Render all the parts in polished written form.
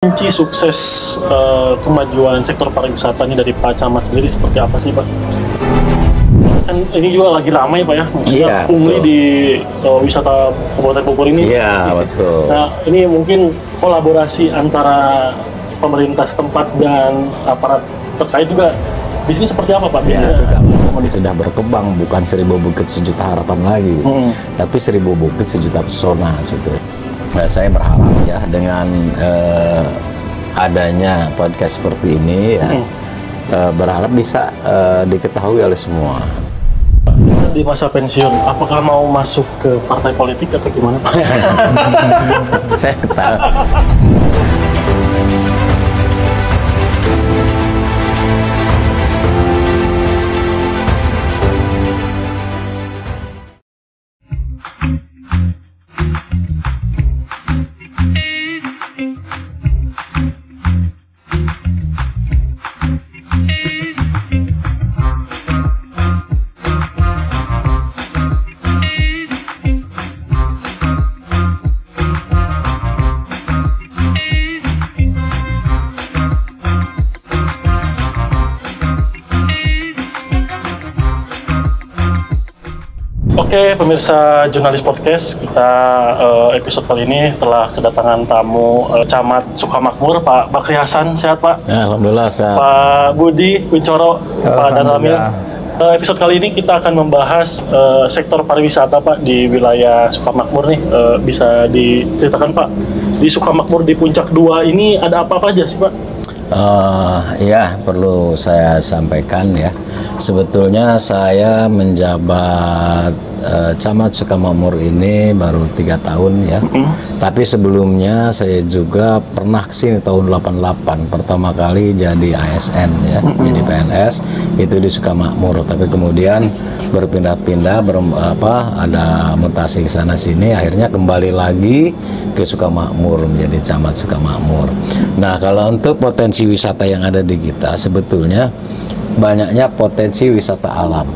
Kunci sukses kemajuan sektor pariwisata ini dari Pak Camat sendiri seperti apa sih Pak? Kan ini juga lagi ramai Pak ya, maksudnya pungli di wisata Kabupaten Bogor ini. Iya, betul. Nah ini mungkin kolaborasi antara pemerintah setempat dan aparat terkait juga di sini seperti apa Pak? Ya, itu sudah berkembang, bukan 1000 bukit sejuta harapan lagi, tapi 1000 bukit sejuta pesona sebetulnya. Nah, saya berharap ya dengan adanya podcast seperti ini ya, berharap bisa diketahui oleh semua. Di masa pensiun, apakah mau masuk ke partai politik atau gimana Pak? Saya ketahui. Oke, pemirsa jurnalis podcast, kita episode kali ini telah kedatangan tamu Camat Sukamakmur, Pak Bakri Hasan. Sehat Pak? Ya, alhamdulillah sehat. Pak Budi Kuncoro, Pak Danramil. Episode kali ini kita akan membahas sektor pariwisata Pak di wilayah Sukamakmur nih. Bisa diceritakan Pak, di Sukamakmur di Puncak 2 ini ada apa-apa aja sih Pak? Ya, perlu saya sampaikan ya. Sebetulnya saya menjabat Camat Sukamakmur ini baru 3 tahun ya. Tapi sebelumnya saya juga pernah kesini tahun 88 pertama kali jadi ASN ya, jadi PNS itu di Sukamakmur. Tapi kemudian berpindah-pindah, ada mutasi ke sana sini, akhirnya kembali lagi ke Sukamakmur menjadi Camat Sukamakmur. Nah, kalau untuk potensi wisata yang ada di kita sebetulnya banyaknya potensi wisata alam.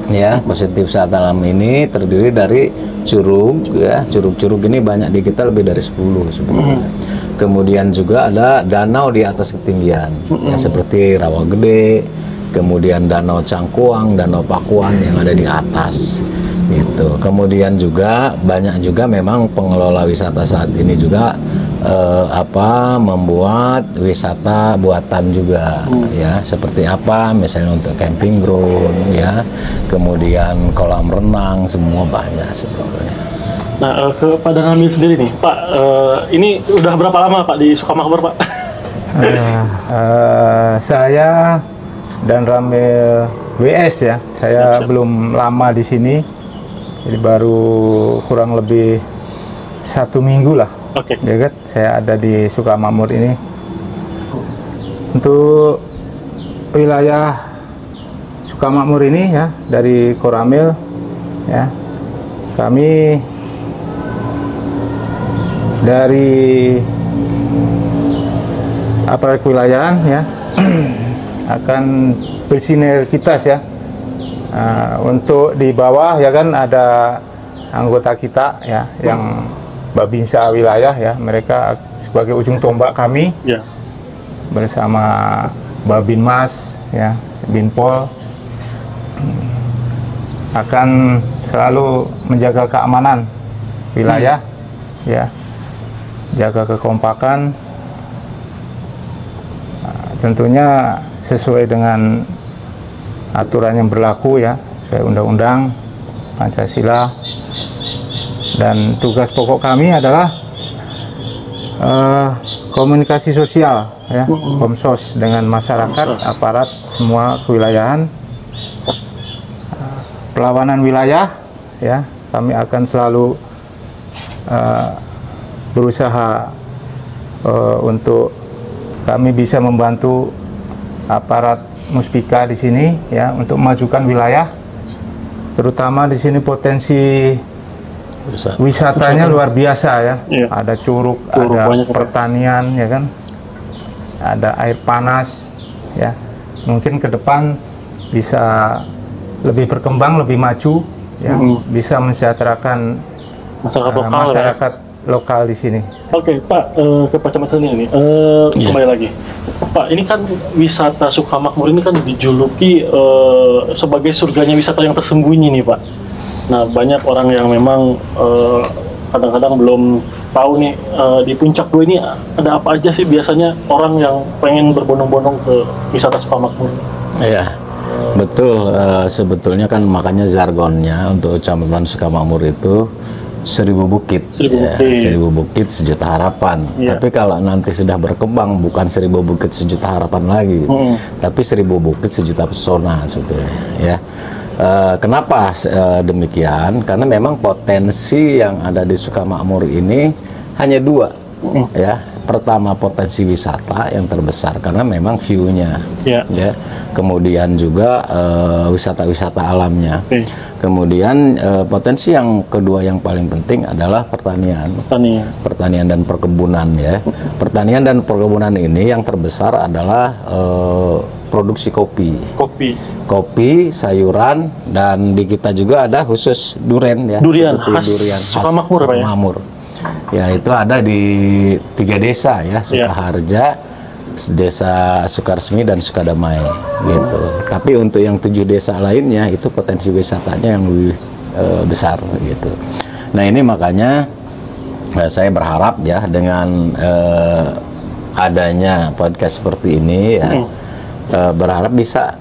Ya, positif wisata alam ini terdiri dari curug ya, curug-curug ini banyak di kita lebih dari 10 sebetulnya. Kemudian juga ada danau di atas ketinggian ya, seperti Rawa Gede, kemudian Danau Cangkuang, Danau Pakuan yang ada di atas gitu. Kemudian juga banyak juga memang pengelola wisata saat ini juga membuat wisata buatan juga ya, seperti apa misalnya untuk camping ground ya, kemudian kolam renang, semua banyak sebetulnya. Nah, ke Pak Danramil sendiri nih Pak, ini udah berapa lama Pak di Sukamakmur Pak? Saya Danramil WS ya, saya belum lama di sini, jadi baru kurang lebih 1 minggu lah. Ya kan, saya ada di Sukamakmur ini. Untuk wilayah Sukamakmur ini ya, dari Koramil ya, kami dari aparat kewilayahan ya akan bersinergitas ya, untuk di bawah ya kan ada anggota kita ya yang Babinsa wilayah ya, mereka sebagai ujung tombak kami bersama Babinmas ya, Binpol akan selalu menjaga keamanan wilayah ya, jaga kekompakan, tentunya sesuai dengan aturan yang berlaku ya, sesuai undang-undang Pancasila. Dan tugas pokok kami adalah komunikasi sosial ya, komsos dengan masyarakat, aparat semua kewilayahan, perlawanan wilayah ya, kami akan selalu berusaha untuk kami bisa membantu aparat Muspika di sini ya untuk memajukan wilayah, terutama di sini potensi wisatanya luar biasa ya. Ada curug, ada pertanian ya kan, ada air panas ya. Mungkin ke depan bisa lebih berkembang, lebih maju ya, bisa mensejahterakan masyarakat lokal, masyarakat lokal di sini. Oke, Pak, ke Pak Camat sendiri ini. Kembali lagi. Pak, ini kan wisata Sukamakmur ini kan dijuluki sebagai surganya wisata yang tersembunyi nih, Pak. Nah, banyak orang yang memang kadang-kadang belum tahu nih di Puncak 2 ini ada apa aja sih biasanya orang yang pengen berbondong-bondong ke wisata Sukamakmur. Iya, betul. Sebetulnya kan makanya jargonnya untuk Kecamatan Sukamakmur itu 1000 bukit, 1000 bukit sejuta harapan. Tapi kalau nanti sudah berkembang bukan 1000 bukit sejuta harapan lagi, tapi 1000 bukit sejuta pesona sebetulnya. Ya, kenapa demikian? Karena memang potensi yang ada di Sukamakmur ini hanya 2, ya. Pertama, potensi wisata yang terbesar karena memang view-nya, ya. Kemudian juga wisata-wisata alamnya. Kemudian potensi yang kedua yang paling penting adalah pertanian dan perkebunan, ya. Pertanian dan perkebunan ini yang terbesar adalah produksi kopi, sayuran, dan di kita juga ada khusus durian, ya. Durian khas Sukamakmur. Ya, itu ada di 3 desa, ya, Sukaharja, Desa Sukaresmi dan Sukadamai, gitu. Tapi untuk yang 7 desa lainnya itu potensi wisatanya yang lebih besar, gitu. Nah, ini makanya saya berharap, ya, dengan adanya podcast seperti ini, ya, berharap bisa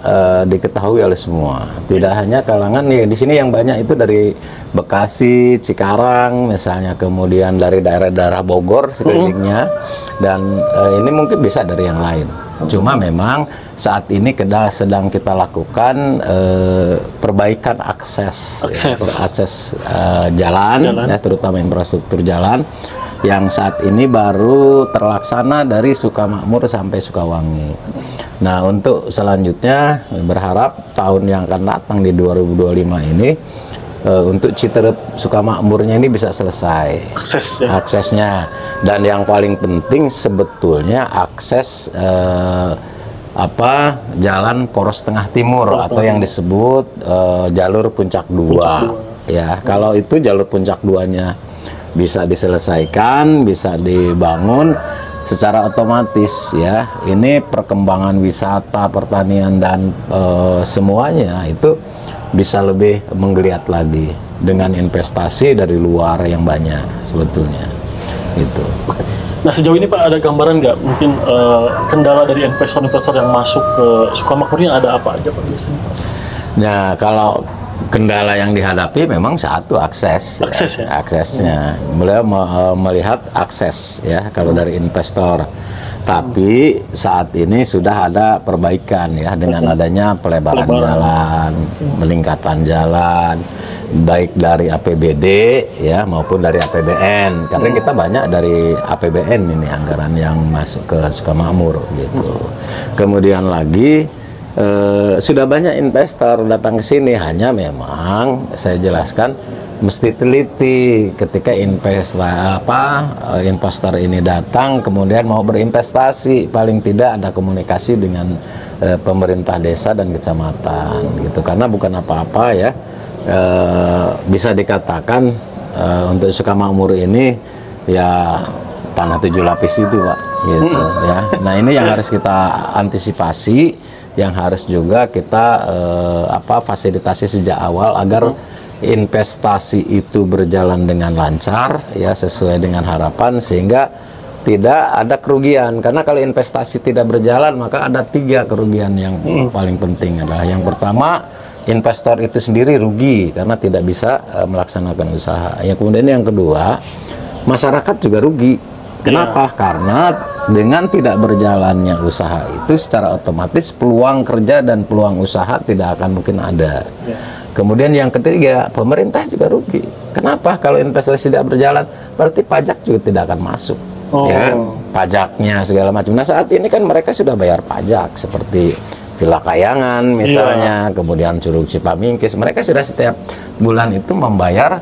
diketahui oleh semua, tidak hanya kalangan ya di sini yang banyak itu dari Bekasi, Cikarang misalnya, kemudian dari daerah-daerah Bogor sekelilingnya, dan ini mungkin bisa dari yang lain. Cuma memang saat ini sedang kita lakukan perbaikan akses. Jalan. Ya, terutama infrastruktur jalan yang saat ini baru terlaksana dari Sukamakmur sampai Sukawangi. Nah, untuk selanjutnya berharap tahun yang akan datang di 2025 ini untuk Citerep Sukamakmurnya ini bisa selesai aksesnya, dan yang paling penting sebetulnya akses jalan poros tengah timur atau yang disebut jalur Puncak 2. Ya, kalau itu jalur Puncak 2-nya bisa diselesaikan, bisa dibangun, secara otomatis, ya, ini perkembangan wisata, pertanian, dan semuanya itu bisa lebih menggeliat lagi dengan investasi dari luar yang banyak sebetulnya, gitu. Nah, sejauh ini Pak ada gambaran nggak mungkin kendala dari investor-investor yang masuk ke Sukamakmur ini ada apa aja Pak biasanya? Nah, kalau kendala yang dihadapi memang satu aksesnya. Beliau melihat akses, ya, kalau dari investor. Tapi saat ini sudah ada perbaikan, ya, dengan adanya pelebaran jalan, peningkatan jalan, baik dari APBD, ya, maupun dari APBN. Karena kita banyak dari APBN ini anggaran yang masuk ke Sukamakmur, gitu. Kemudian lagi sudah banyak investor datang ke sini, hanya memang saya jelaskan mesti teliti ketika investor ini datang kemudian mau berinvestasi, paling tidak ada komunikasi dengan pemerintah desa dan kecamatan, gitu. Karena bukan apa-apa, ya, bisa dikatakan untuk Sukamakmur ini ya tanah 7 lapis itu, Pak, gitu, ya. Nah, ini yang harus kita antisipasi, yang harus juga kita fasilitasi sejak awal agar investasi itu berjalan dengan lancar, ya, sesuai dengan harapan, sehingga tidak ada kerugian. Karena kalau investasi tidak berjalan, maka ada 3 kerugian yang paling penting. Adalah yang pertama, investor itu sendiri rugi karena tidak bisa melaksanakan usaha. Yang kemudian yang kedua, masyarakat juga rugi. Kenapa? Karena dengan tidak berjalannya usaha itu secara otomatis peluang kerja dan peluang usaha tidak akan mungkin ada. Kemudian yang ketiga, pemerintah juga rugi. Kenapa? Kalau investasi tidak berjalan, berarti pajak juga tidak akan masuk. Ya, pajaknya segala macam. Nah, saat ini kan mereka sudah bayar pajak seperti Villa Kayangan misalnya, kemudian Curug Cipamingkis. Mereka sudah setiap bulan itu membayar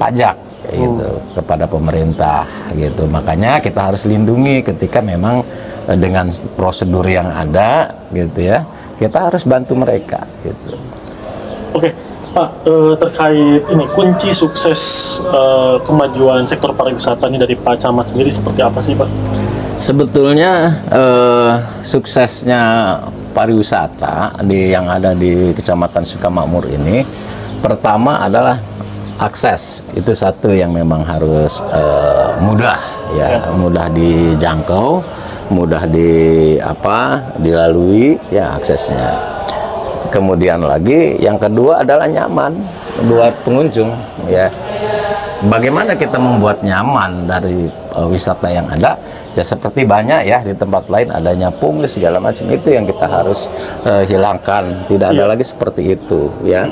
pajak, gitu, kepada pemerintah, gitu. Makanya kita harus lindungi ketika memang dengan prosedur yang ada, gitu, ya, kita harus bantu mereka, gitu. Oke, Pak, terkait ini kunci sukses kemajuan sektor pariwisata ini dari Pak Camat sendiri seperti apa sih Pak? Sebetulnya suksesnya pariwisata yang ada di Kecamatan Sukamakmur ini, pertama adalah akses. Itu satu yang memang harus mudah ya, mudah dijangkau, mudah dilalui ya aksesnya. Kemudian lagi yang kedua adalah nyaman buat pengunjung ya. Bagaimana kita membuat nyaman dari wisata yang ada? Ya seperti banyak ya di tempat lain adanya pungli segala macam, itu yang kita harus hilangkan. Tidak ada lagi seperti itu ya.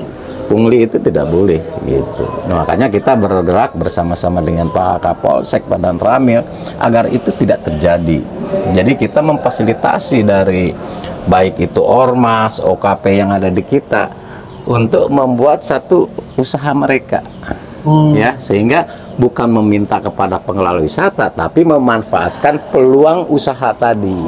Pungli itu tidak boleh gitu. Nah, makanya kita bergerak bersama-sama dengan Pak Kapolsek, Pak Dan Ramil agar itu tidak terjadi. Jadi kita memfasilitasi dari baik itu ormas, OKP yang ada di kita untuk membuat satu usaha mereka. Ya, sehingga bukan meminta kepada pengelola wisata, tapi memanfaatkan peluang usaha tadi.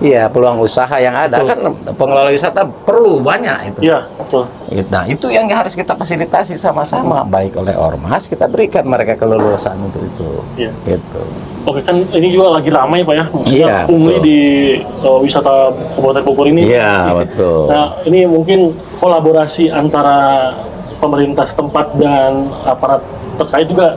Iya, peluang usaha yang ada. Betul. Kan pengelola wisata perlu banyak itu. Iya, betul. Nah, itu yang harus kita fasilitasi sama-sama, baik oleh ormas, kita berikan mereka keleluasaan untuk itu. Iya. Gitu. Oke, kan ini juga lagi ramai Pak ya, maksudnya pungli di wisata Kabupaten Bogor ini. Iya, betul. Nah, ini mungkin kolaborasi antara pemerintah setempat dan aparat terkait juga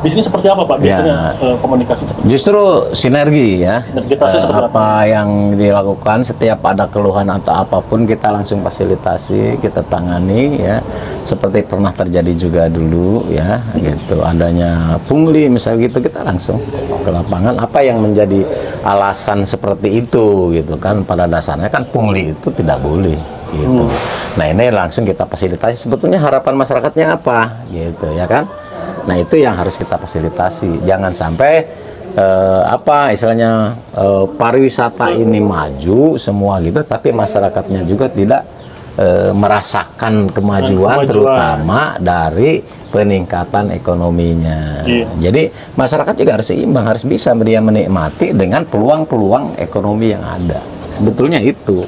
di sini seperti apa Pak biasanya komunikasi? Justru sinergi ya. Sinergitasnya seperti apa yang dilakukan, setiap ada keluhan atau apapun kita langsung fasilitasi, kita tangani ya. Seperti pernah terjadi juga dulu ya, gitu. Adanya pungli misal gitu, kita langsung ke lapangan. Apa yang menjadi alasan seperti itu gitu kan? Pada dasarnya kan pungli itu tidak boleh gitu. Nah, ini langsung kita fasilitasi. Sebetulnya harapan masyarakatnya apa gitu ya kan? Nah, itu yang harus kita fasilitasi. Jangan sampai istilahnya pariwisata ini maju semua gitu, tapi masyarakatnya juga tidak merasakan kemajuan, terutama dari peningkatan ekonominya. Jadi masyarakat juga harus seimbang, harus bisa dia menikmati dengan peluang-peluang ekonomi yang ada. Sebetulnya itu.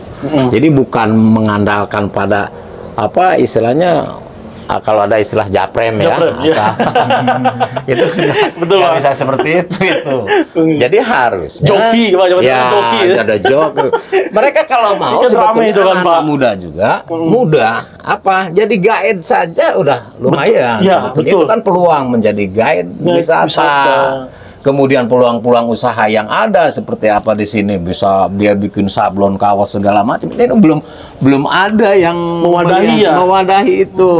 Jadi bukan mengandalkan pada istilahnya kalau ada istilah japrem ya, itu nggak bisa seperti itu. Jadi harus joki, ada joki. Mereka kalau mau sebetulnya anak muda juga mudah jadi guide saja udah lumayan. Itu kan peluang menjadi guide wisata. Kemudian peluang-peluang usaha yang ada seperti apa di sini, bisa dia bikin sablon, kaos segala macam. Ini belum ada yang mewadahi itu.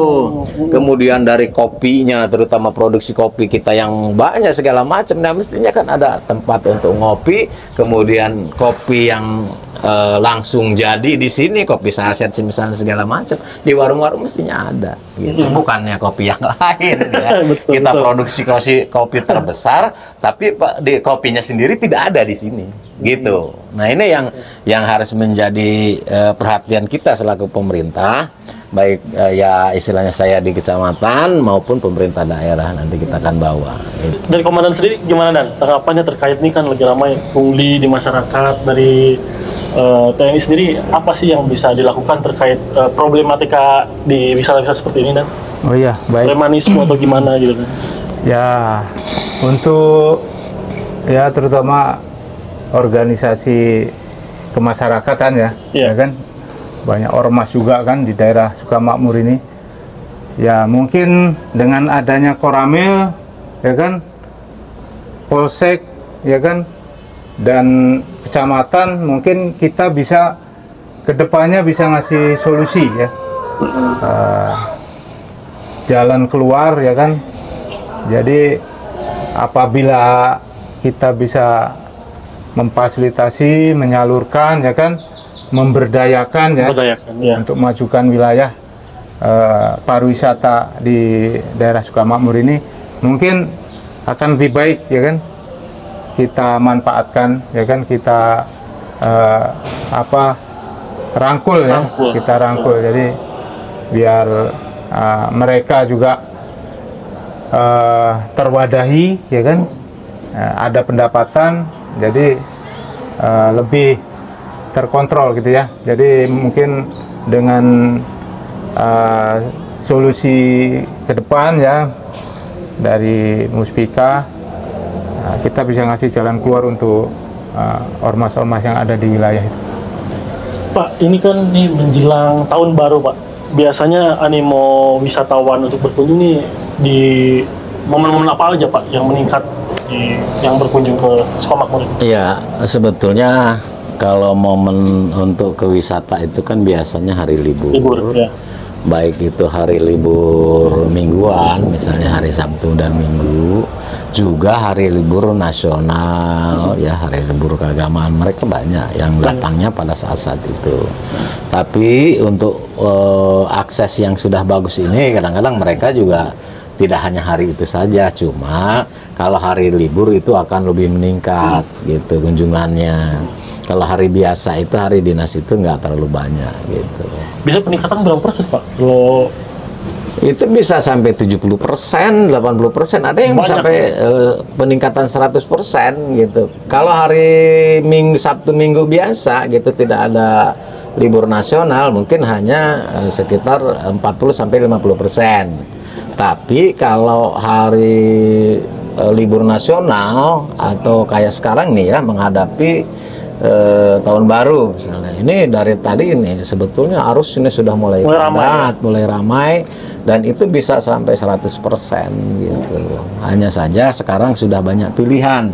Kemudian dari kopinya, terutama produksi kopi kita yang banyak segala macam. Nah, mestinya kan ada tempat untuk ngopi, kemudian kopi yang langsung jadi di sini, kopi saset misalnya segala macam, di warung-warung mestinya ada gitu. Bukannya kopi yang lain ya. Kita produksi kopi terbesar, tapi di kopinya sendiri tidak ada di sini gitu. Nah, ini yang harus menjadi perhatian kita selaku pemerintah, baik ya istilahnya saya di kecamatan maupun pemerintah daerah, nanti kita akan bawa gitu. Dari komandan sendiri gimana Dan? Tanggapannya terkait ini kan lagi ramai pungli di masyarakat, dari TNI sendiri apa sih yang bisa dilakukan terkait problematika di wisata-wisata seperti ini Dan? Oh iya, baik. Premanisme atau gimana gitu kan? Ya, untuk terutama organisasi kemasyarakatan ya kan, banyak ormas juga kan di daerah Sukamakmur ini. Ya mungkin dengan adanya Koramil ya kan, Polsek ya kan, dan kecamatan, mungkin kita bisa kedepannya bisa ngasih solusi ya, jalan keluar ya kan. Jadi apabila kita bisa memfasilitasi, menyalurkan ya kan, memberdayakan untuk majukan wilayah pariwisata di daerah Sukamakmur ini, mungkin akan lebih baik ya kan, kita manfaatkan ya kan, kita rangkul ya, kita rangkul. Jadi biar mereka juga terwadahi ya kan, ada pendapatan, jadi lebih terkontrol gitu ya. Jadi mungkin dengan solusi ke depan ya dari Muspika, kita bisa ngasih jalan keluar untuk ormas-ormas yang ada di wilayah itu. Pak, ini kan nih menjelang tahun baru, Pak. Biasanya animo wisatawan untuk berkunjung nih di momen-momen apa aja, Pak, yang meningkat yang berkunjung ke Sukamakmur? Iya, sebetulnya kalau momen untuk ke wisata itu kan biasanya hari libur. Ya. Baik itu hari libur mingguan, misalnya hari Sabtu dan Minggu, juga hari libur nasional, ya hari libur keagamaan, mereka banyak yang datangnya pada saat-saat itu. Tapi untuk akses yang sudah bagus ini, kadang-kadang mereka juga tidak hanya hari itu saja, cuma kalau hari libur itu akan lebih meningkat gitu kunjungannya. Kalau hari biasa itu, hari dinas itu nggak terlalu banyak gitu. Bisa peningkatan berapa persen, Pak? Kalau itu bisa sampai 70%, 80%, ada yang bisa sampai peningkatan 100% gitu. Kalau hari Sabtu Minggu biasa gitu, tidak ada libur nasional, mungkin hanya sekitar 40-50%. Tapi kalau hari libur nasional atau kayak sekarang nih ya, menghadapi tahun baru misalnya, ini dari tadi ini sebetulnya arus ini sudah mulai padat, mulai ramai, dan itu bisa sampai 100% gitu. Hanya saja sekarang sudah banyak pilihan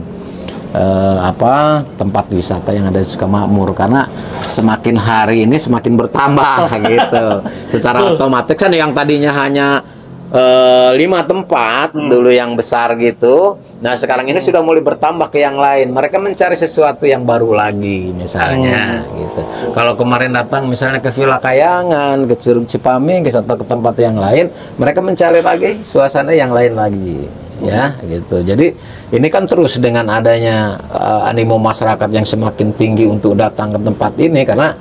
tempat wisata yang ada di Sukamakmur, karena semakin hari ini semakin bertambah gitu. Secara otomatis kan yang tadinya hanya 5 tempat dulu yang besar gitu, nah sekarang ini sudah mulai bertambah ke yang lain. Mereka mencari sesuatu yang baru lagi misalnya gitu. Kalau kemarin datang misalnya ke Villa Kayangan, ke Curug Cipaming, atau ke tempat yang lain, mereka mencari lagi suasana yang lain lagi ya gitu. Jadi ini kan terus dengan adanya animo masyarakat yang semakin tinggi untuk datang ke tempat ini, karena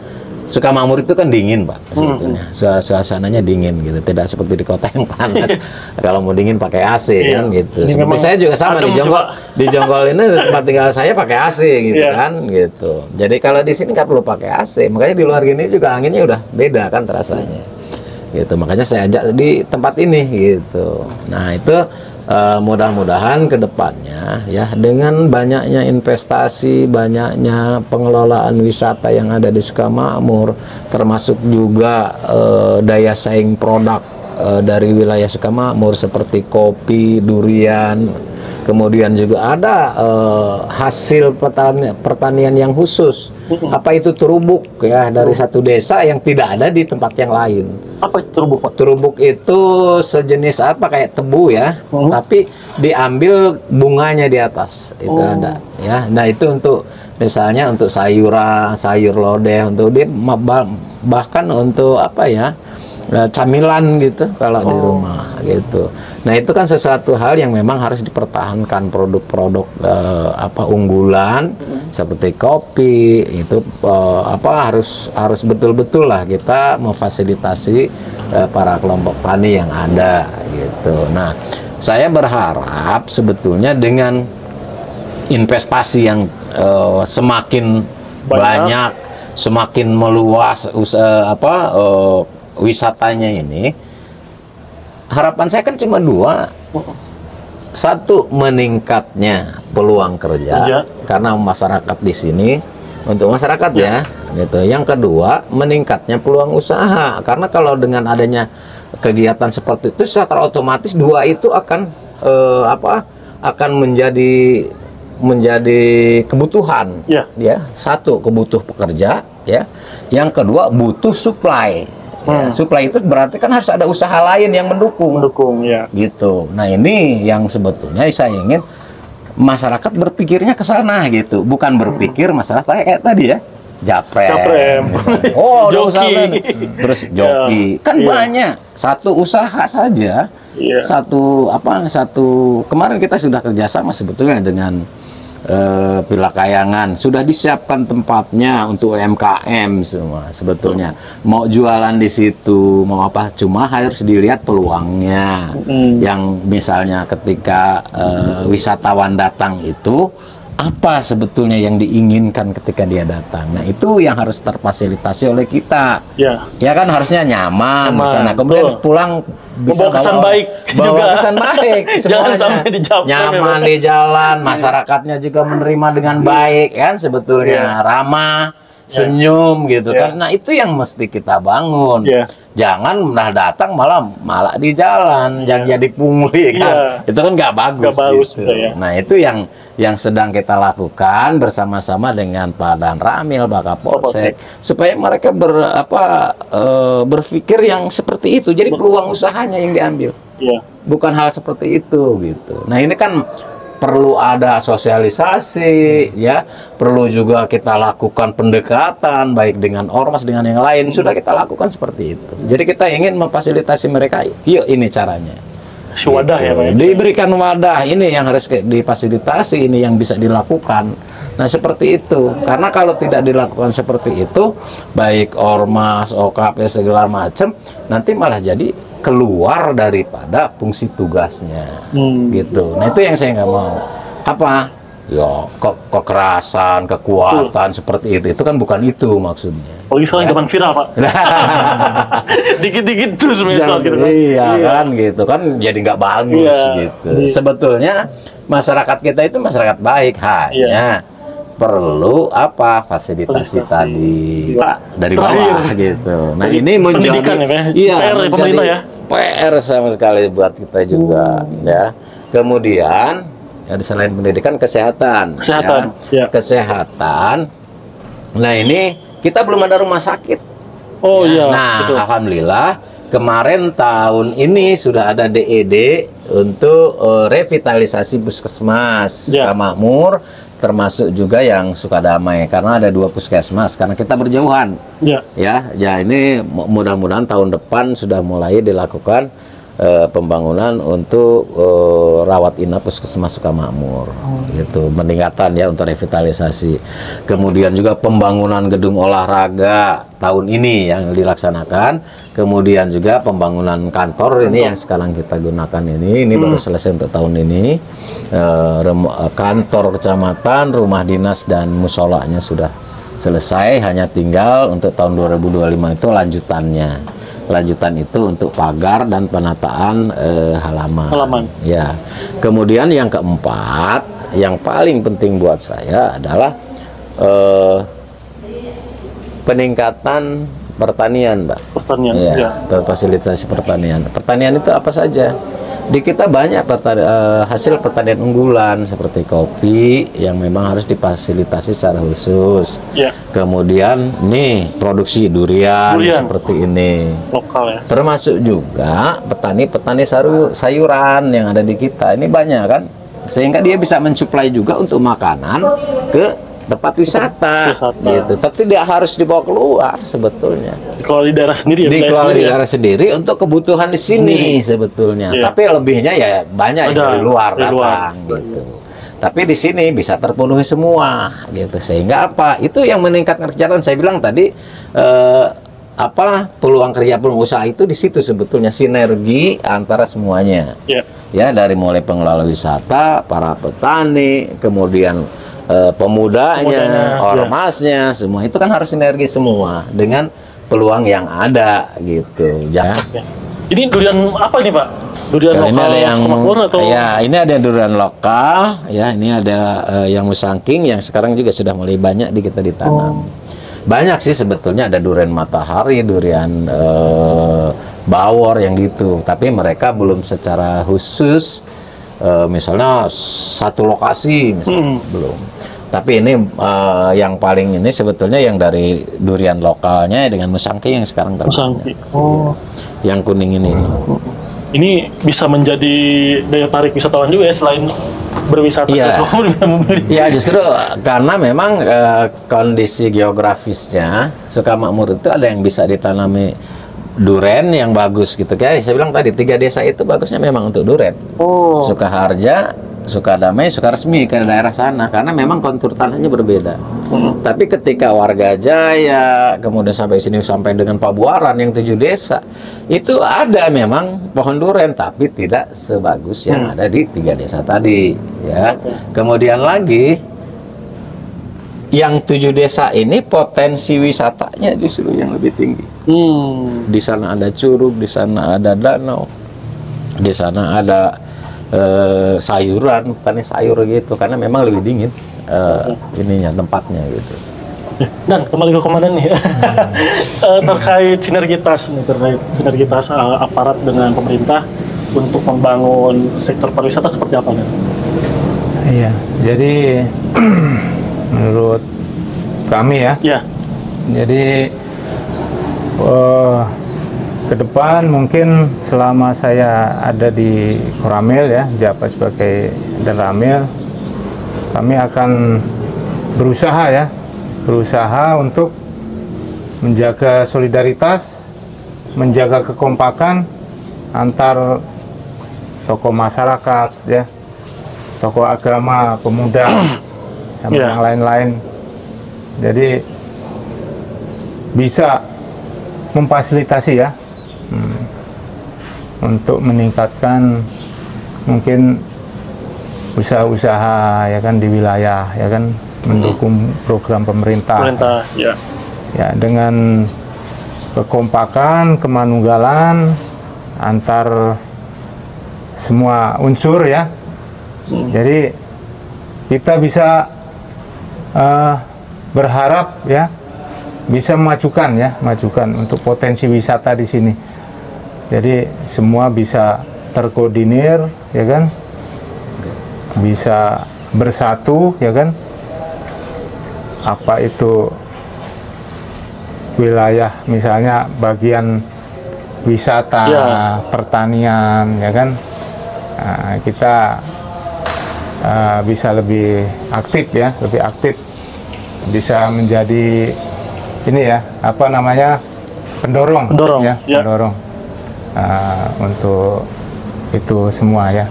Sukamakmur itu kan dingin, Pak, sebetulnya. Suasananya dingin gitu, tidak seperti di kota yang panas. Kalau mau dingin pakai AC kan gitu. Seperti saya juga sama di Jonggol ini tempat tinggal saya pakai AC gitu kan gitu. Jadi kalau di sini nggak perlu pakai AC, makanya di luar gini juga anginnya udah beda kan terasanya. Gitu, makanya saya ajak di tempat ini gitu. Nah, itu mudah-mudahan ke depannya ya, dengan banyaknya investasi, banyaknya pengelolaan wisata yang ada di Sukamakmur, termasuk juga daya saing produk dari wilayah Sukamakmur seperti kopi, durian, kemudian juga ada hasil pertanian yang khusus. Apa itu terubuk ya, dari satu desa yang tidak ada di tempat yang lain. Apa itu terubuk, Pak? Terubuk itu sejenis kayak tebu ya, tapi diambil bunganya di atas itu ada ya. Nah itu untuk misalnya untuk sayuran, sayur lodeh, untuk dia bahkan untuk camilan gitu kalau di rumah gitu. Nah itu kan sesuatu hal yang memang harus dipertahankan, produk-produk unggulan seperti kopi itu harus betul-betul lah kita memfasilitasi para kelompok tani yang ada gitu. Nah saya berharap sebetulnya dengan investasi yang semakin banyak, semakin meluas wisatanya ini, harapan saya kan cuma 2. Satu, meningkatnya peluang kerja karena masyarakat di sini, untuk masyarakat ya gitu. Yang kedua, meningkatnya peluang usaha, karena kalau dengan adanya kegiatan seperti itu secara otomatis 2 itu akan akan menjadi kebutuhan ya. Satu, kebutuh pekerja ya. Yang kedua, butuh supply. Ya, supply itu berarti kan harus ada usaha lain yang mendukung ya. Gitu. Nah ini yang sebetulnya saya ingin masyarakat berpikirnya ke sana gitu, bukan berpikir masalah kayak tadi ya, Japrem. Oh, ada usaha terus joki kan banyak. Satu usaha saja, satu kemarin kita sudah kerjasama sebetulnya dengan Villa Kayangan, sudah disiapkan tempatnya untuk UMKM semua sebetulnya. Mau jualan di situ, mau apa, cuma harus dilihat peluangnya. Yang misalnya ketika wisatawan datang itu apa sebetulnya yang diinginkan ketika dia datang. Nah, itu yang harus terfasilitasi oleh kita. Ya kan harusnya nyaman di sana. Kemudian pulang bisa bawa kesan baik bawa kesan baik semuanya. Nyaman di jalan, masyarakatnya juga menerima dengan baik kan sebetulnya, ramah, senyum gitu kan. Nah, itu yang mesti kita bangun. Jangan datang malah di jalan, yang jadi pungli kan. Itu kan nggak bagus gitu. Nah, itu yang sedang kita lakukan bersama-sama dengan Pak Dan Ramil, Pak Kapolsek, supaya mereka berpikir yang seperti itu. Jadi peluang usahanya yang diambil, bukan hal seperti itu gitu. Nah, ini kan perlu ada sosialisasi, ya, perlu juga kita lakukan pendekatan baik dengan ormas dengan yang lain. Sudah kita lakukan seperti itu. Jadi kita ingin memfasilitasi mereka. Yuk, ini caranya. Wadah ya, Pak. Diberikan wadah, ini yang harus difasilitasi, ini yang bisa dilakukan. Nah, seperti itu. Karena kalau tidak dilakukan seperti itu, baik ormas, OKP segala macam, nanti malah jadi keluar daripada fungsi tugasnya, gitu. Nah, itu yang saya nggak mau. Apa? Ya, kekerasan, kekuatan seperti itu kan bukan itu maksudnya. Apalagi sekarang zaman viral, Pak. Dikit-dikit terus medsos gitu kan. Iya kan, gitu kan, jadi nggak bagus gitu. Sebetulnya masyarakat kita itu masyarakat baik, hanya perlu fasilitasi tadi dari bawah gitu. Nah, ini menjadi PR sama sekali buat kita juga, ya. Kemudian selain pendidikan, kesehatan. Kesehatan. Nah, ini kita belum ada rumah sakit. Nah, betul. Alhamdulillah kemarin tahun ini sudah ada DED untuk revitalisasi puskesmas Sukamakmur, termasuk juga yang Sukadamai, karena ada 2 puskesmas karena kita berjauhan. Ya, ini mudah-mudahan tahun depan sudah mulai dilakukan pembangunan untuk rawat inap puskesmas Sukamakmur, gitu, peningkatan ya untuk revitalisasi. Kemudian juga pembangunan gedung olahraga tahun ini yang dilaksanakan. Kemudian juga pembangunan kantor ini yang sekarang kita gunakan ini baru selesai untuk tahun ini. Kantor kecamatan, rumah dinas dan musolanya sudah selesai, hanya tinggal untuk tahun 2025 itu lanjutan itu untuk pagar dan penataan halaman. Ya. Kemudian yang keempat, yang paling penting buat saya adalah peningkatan pertanian, Mbak. Fasilitasi pertanian. Pertanian itu apa saja? Di kita banyak hasil pertanian unggulan seperti kopi yang memang harus difasilitasi secara khusus. Kemudian nih produksi durian seperti ini. Lokal ya. Termasuk juga petani sayuran yang ada di kita. Ini banyak kan? Sehingga dia bisa mensuplai juga untuk makanan ke tempat wisata, gitu. Tapi tidak harus dibawa keluar sebetulnya. Dikelola di daerah sendiri, dikelola di daerah sendiri untuk kebutuhan di sini sebetulnya. Tapi lebihnya ya banyak yang dari luar datang, gitu. Tapi di sini bisa terpenuhi semua, gitu. Sehingga itu yang meningkatkan kesejahteraan. Saya bilang tadi peluang kerja, peluang usaha itu di situ sebetulnya, sinergi antara semuanya. Ya, dari mulai pengelola wisata, para petani, kemudian pemudanya, ormasnya, semua itu kan harus sinergi semua dengan peluang yang ada, gitu. Ini durian apa nih, Pak? Durian lokal, ini ada yang atau? Ya, ini ada durian lokal, ya, ini ada yang musangking yang sekarang juga sudah mulai banyak kita ditanam. Banyak sih sebetulnya, ada durian matahari, durian bawor yang gitu, tapi mereka belum secara khusus. Misalnya satu lokasi misalnya, belum. Tapi ini yang paling ini sebetulnya yang dari durian lokalnya dengan musangking yang sekarang terbanyak. Yang kuning ini. Ini bisa menjadi daya tarik wisatawan juga ya, selain berwisata. Ya, justru karena memang kondisi geografisnya Sukamakmur itu ada yang bisa ditanami duren yang bagus gitu, kayak saya bilang tadi 3 desa itu bagusnya memang untuk duren. Sukaharja, Sukadamai, Sukaresmi ke daerah sana karena memang kontur tanahnya berbeda. Tapi ketika Warga Jaya kemudian sampai sini sampai dengan Pabuaran yang 7 desa itu ada memang pohon duren, tapi tidak sebagus yang ada di 3 desa tadi, ya. Kemudian lagi yang 7 desa ini potensi wisatanya justru yang lebih tinggi. Di sana ada curug, di sana ada danau, di sana ada sayuran, petani sayur gitu, karena memang lebih dingin ininya tempatnya gitu. Dan kembali ke komandan nih, terkait sinergitas aparat dengan pemerintah untuk membangun sektor pariwisata seperti apa nih? Iya, jadi menurut kami ya, jadi ke depan mungkin selama saya ada di Koramil ya, jabat sebagai Danramil, kami akan berusaha untuk menjaga solidaritas, menjaga kekompakan antar tokoh masyarakat ya, tokoh agama, pemuda, sama yang lain-lain. Jadi bisa memfasilitasi ya, untuk meningkatkan mungkin usaha-usaha ya kan di wilayah ya kan, mendukung program pemerintah ya, dengan kekompakan, kemanunggalan antar semua unsur ya. Jadi kita bisa berharap ya bisa memajukan untuk potensi wisata di sini. Jadi semua bisa terkoordinir ya kan, bisa bersatu ya kan. Apa itu wilayah misalnya bagian wisata, pertanian ya kan, kita bisa lebih aktif ya, bisa menjadi ini ya, apa namanya, pendorong ya, pendorong untuk itu semua ya.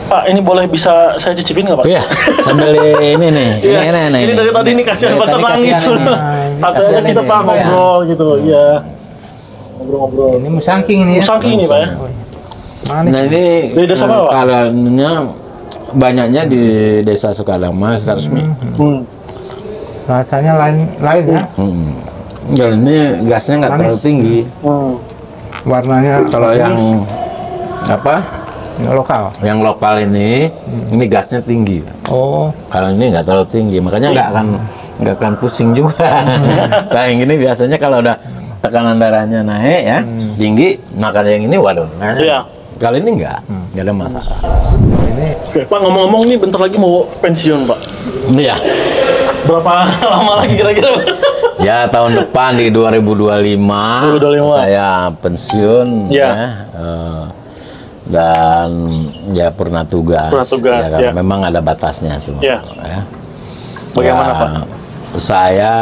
Pak, ini boleh bisa saya cicipin nggak Pak? Iya, sambil ini nih, ini dari tadi ini kasihan Pak nangis. Katanya kita Pak ngobrol gitu, ya. Ngobrol-ngobrol. Ini musangking nih. Musangking ini Pak ya. Nah ini kalanya banyaknya di Desa Sukadama, Sukaresmi. Rasanya lain ya. Dan ini gasnya nggak terlalu tinggi. Warnanya kalau yang apa? Yang lokal ini gasnya tinggi. Kalau ini nggak terlalu tinggi, makanya nggak akan pusing juga. Nah yang ini biasanya kalau udah tekanan darahnya naik ya, tinggi, makan yang ini waduh. Kalau ini nggak ada masalah. Pak, ngomong-ngomong nih bentar lagi mau pensiun Pak. Iya. Berapa lama lagi kira-kira? Ya tahun depan di 2025 saya pensiun ya. Dan ya purna tugas ya, kan? Memang ada batasnya semua ya. Bagaimana Pak? Saya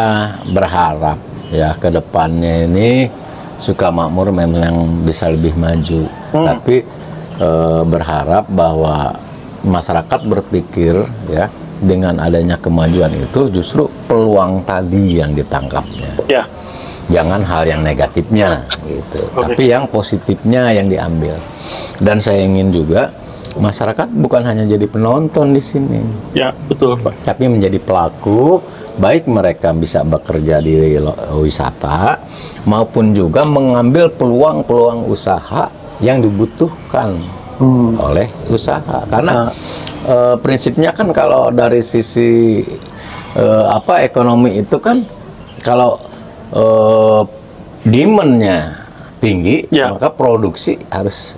berharap ya ke depannya ini Sukamakmur memang bisa lebih maju, tapi berharap bahwa masyarakat berpikir ya dengan adanya kemajuan itu justru peluang tadi yang ditangkapnya. Jangan hal yang negatifnya gitu, tapi yang positifnya yang diambil. Dan saya ingin juga masyarakat bukan hanya jadi penonton di sini. Ya, betul Pak. Tapi menjadi pelaku, baik mereka bisa bekerja di wisata maupun juga mengambil peluang-peluang usaha yang dibutuhkan oleh usaha. Karena prinsipnya kan kalau dari sisi ekonomi itu kan kalau demand-nya tinggi, maka produksi harus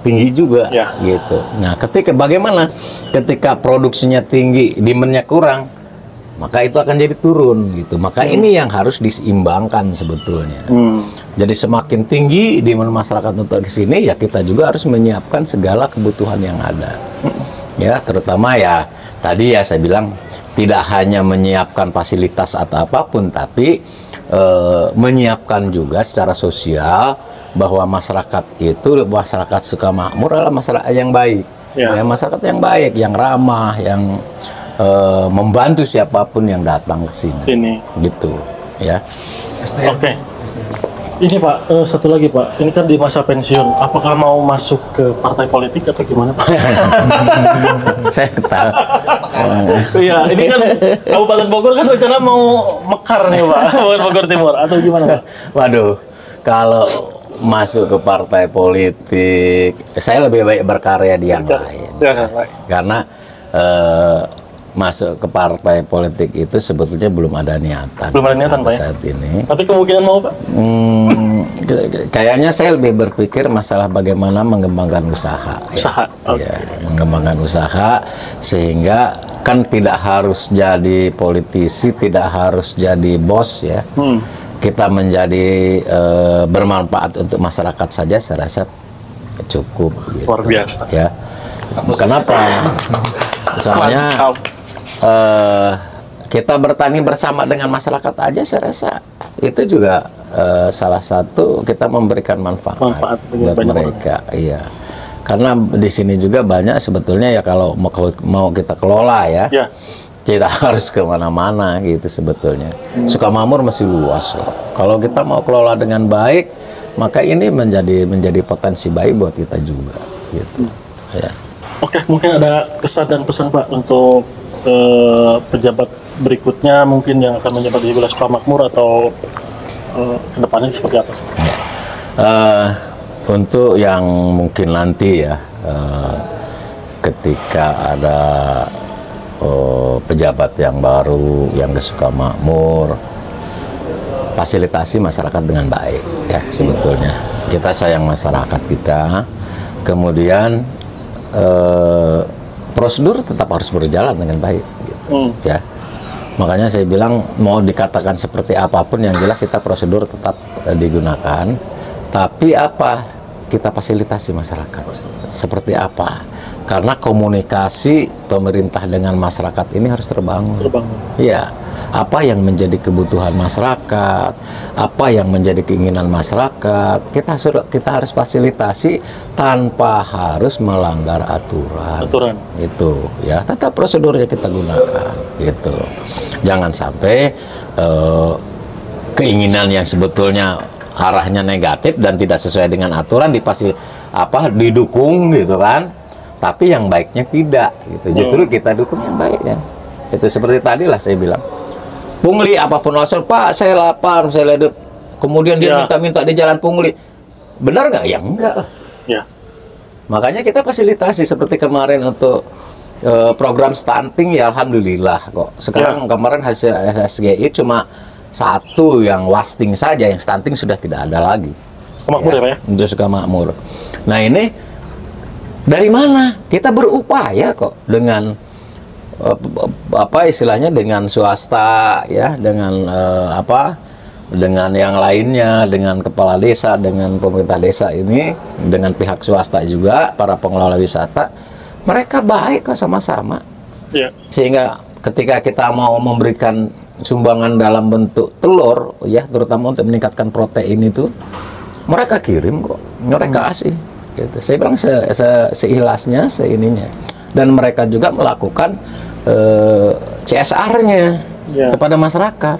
tinggi juga gitu. Nah, bagaimana ketika produksinya tinggi, demand-nya kurang, maka itu akan jadi turun gitu. Maka ini yang harus diseimbangkan sebetulnya. Jadi semakin tinggi demand masyarakat untuk di sini, ya kita juga harus menyiapkan segala kebutuhan yang ada. Ya, terutama ya tadi ya saya bilang tidak hanya menyiapkan fasilitas atau apapun, tapi menyiapkan juga secara sosial bahwa masyarakat Sukamakmur adalah masyarakat yang baik, ya, masyarakat yang baik, yang ramah, yang membantu siapapun yang datang ke sini. Gitu, ya. Oke. Ini Pak, satu lagi Pak, ini kan di masa pensiun, apakah mau masuk ke partai politik atau gimana Pak? Saya ketawa. Iya, ini kan Kabupaten Bogor kan rencana mau mekar nih Pak, Bogor Timur, atau gimana Pak? Waduh, kalau masuk ke partai politik, saya lebih baik berkarya di yang lain. Karena masuk ke partai politik itu sebetulnya belum ada niatan. Belum ada niatan Pak ya? Saat ini. Tapi kemungkinan mau Pak? Kayaknya saya lebih berpikir masalah bagaimana mengembangkan usaha. Usaha, ya, mengembangkan usaha sehingga kan tidak harus jadi politisi, tidak harus jadi bos ya. Kita menjadi bermanfaat untuk masyarakat saja, saya rasa cukup. Gitu. Luar biasa. Ya. Kenapa? Soalnya kita bertani bersama dengan masyarakat aja, saya rasa itu juga salah satu kita memberikan manfaat buat mereka. Iya. Karena di sini juga banyak sebetulnya ya kalau mau kita kelola ya. Tidak harus kemana-mana gitu sebetulnya. Sukamakmur masih luas loh. Kalau kita mau kelola dengan baik, maka ini menjadi potensi baik buat kita juga gitu. Ya. Oke, mungkin ada kesan dan pesan Pak untuk pejabat berikutnya mungkin yang akan menjabat di wilayah Sukamakmur atau kedepannya seperti apa sih? Untuk yang mungkin nanti ya ketika ada pejabat yang baru yang ke Sukamakmur, fasilitasi masyarakat dengan baik ya sebetulnya. Kita sayang masyarakat kita, kemudian prosedur tetap harus berjalan dengan baik gitu. Ya. Makanya saya bilang mau dikatakan seperti apapun yang jelas kita prosedur tetap digunakan, tapi apa? Kita fasilitasi masyarakat. Seperti apa? Karena komunikasi pemerintah dengan masyarakat ini harus terbangun. Iya. Apa yang menjadi kebutuhan masyarakat, apa yang menjadi keinginan masyarakat, kita harus fasilitasi tanpa harus melanggar aturan. Itu ya, tetap prosedurnya kita gunakan gitu. Jangan sampai keinginan yang sebetulnya arahnya negatif dan tidak sesuai dengan aturan didukung gitu kan, tapi yang baiknya tidak gitu. Justru kita dukung yang baik ya. Itu seperti tadi lah saya bilang, pungli apapun alasan, Pak saya lapar, saya ledep, kemudian dia minta-minta di jalan pungli, benar nggak? Ya enggak lah. Makanya kita fasilitasi seperti kemarin untuk program stunting ya, alhamdulillah kok. Sekarang kemarin hasil SSGI cuma satu yang wasting saja, yang stunting sudah tidak ada lagi. Sukamakmur ya Pak ya? Untuk Sukamakmur. Nah ini dari mana? Kita berupaya kok dengan apa istilahnya, dengan swasta ya, dengan dengan yang lainnya, dengan kepala desa, dengan pemerintah desa ini, dengan pihak swasta juga, para pengelola wisata, mereka baik kok sama-sama. Sehingga ketika kita mau memberikan sumbangan dalam bentuk telur ya, terutama untuk meningkatkan protein itu, mereka kirim kok, mereka kasih gitu. Saya bilang seikhlasnya, seininya. Dan mereka juga melakukan CSR-nya kepada masyarakat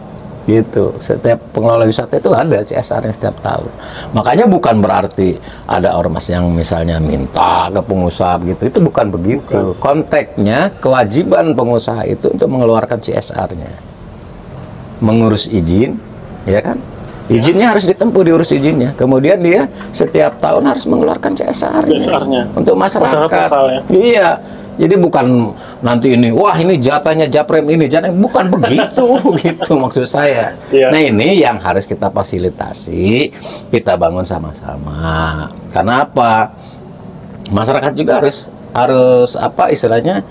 gitu. Setiap pengelola wisata itu ada CSR-nya setiap tahun. Makanya bukan berarti ada ormas yang misalnya minta ke pengusaha gitu, itu bukan begitu. Konteksnya kewajiban pengusaha itu untuk mengeluarkan CSR-nya, mengurus izin, ya kan? Izinnya harus ditempuh, diurus izinnya. Kemudian dia setiap tahun harus mengeluarkan CSR-nya untuk masyarakat. Iya. Jadi bukan nanti ini, wah ini jatahnya Japrem ini, jatahnya bukan begitu, gitu maksud saya. Nah ini yang harus kita fasilitasi, kita bangun sama-sama. Karena apa? Masyarakat juga harus apa istilahnya,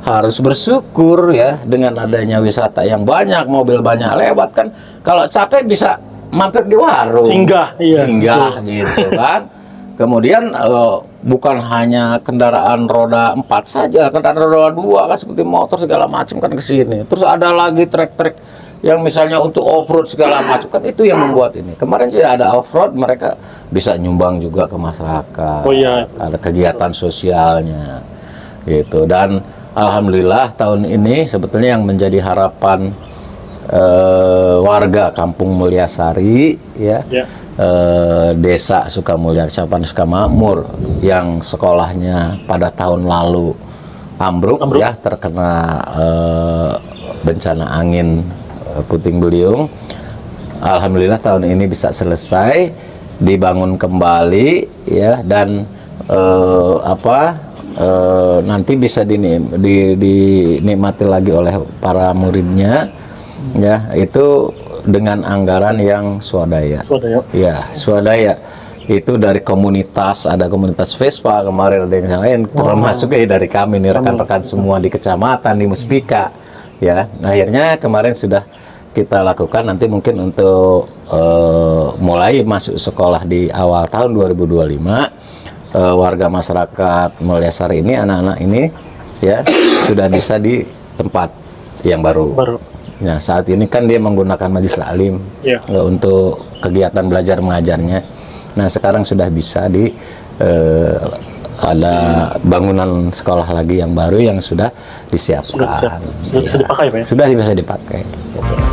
harus bersyukur ya dengan adanya wisata yang banyak, mobil banyak lewat kan. Kalau capek bisa mampir di warung, singgah gitu kan. Kemudian bukan hanya kendaraan roda 4 saja, kendaraan roda 2 kan seperti motor segala macam kan ke sini. Terus ada lagi trek-trek yang misalnya untuk off-road segala macam, kan itu yang membuat ini. Kemarin tidak ada off-road, mereka bisa nyumbang juga ke masyarakat. Ada kegiatan sosialnya gitu. Dan alhamdulillah tahun ini sebetulnya yang menjadi harapan warga Kampung Mulyasari ya, Desa Sukamulya, Kecamatan Sukamakmur yang sekolahnya pada tahun lalu ambruk. Ya, terkena bencana angin puting beliung. Alhamdulillah tahun ini bisa selesai, dibangun kembali ya, dan nanti bisa dinikmati lagi oleh para muridnya ya, itu dengan anggaran yang swadaya. Ya, swadaya itu dari komunitas, ada komunitas Vespa kemarin, ada yang lain, termasuk dari kami nih, rekan-rekan semua di kecamatan, di Muspika ya. Akhirnya kemarin sudah kita lakukan, nanti mungkin untuk mulai masuk sekolah di awal tahun 2025, warga masyarakat Mulyasari ini, anak-anak ini ya sudah bisa di tempat yang baru. Nah, saat ini kan dia menggunakan majelis taklim untuk kegiatan belajar mengajarnya. Nah, sekarang sudah bisa ada bangunan sekolah lagi yang baru yang sudah disiapkan. Sudah bisa dipakai, Pak ya? Sudah bisa dipakai. Gitu.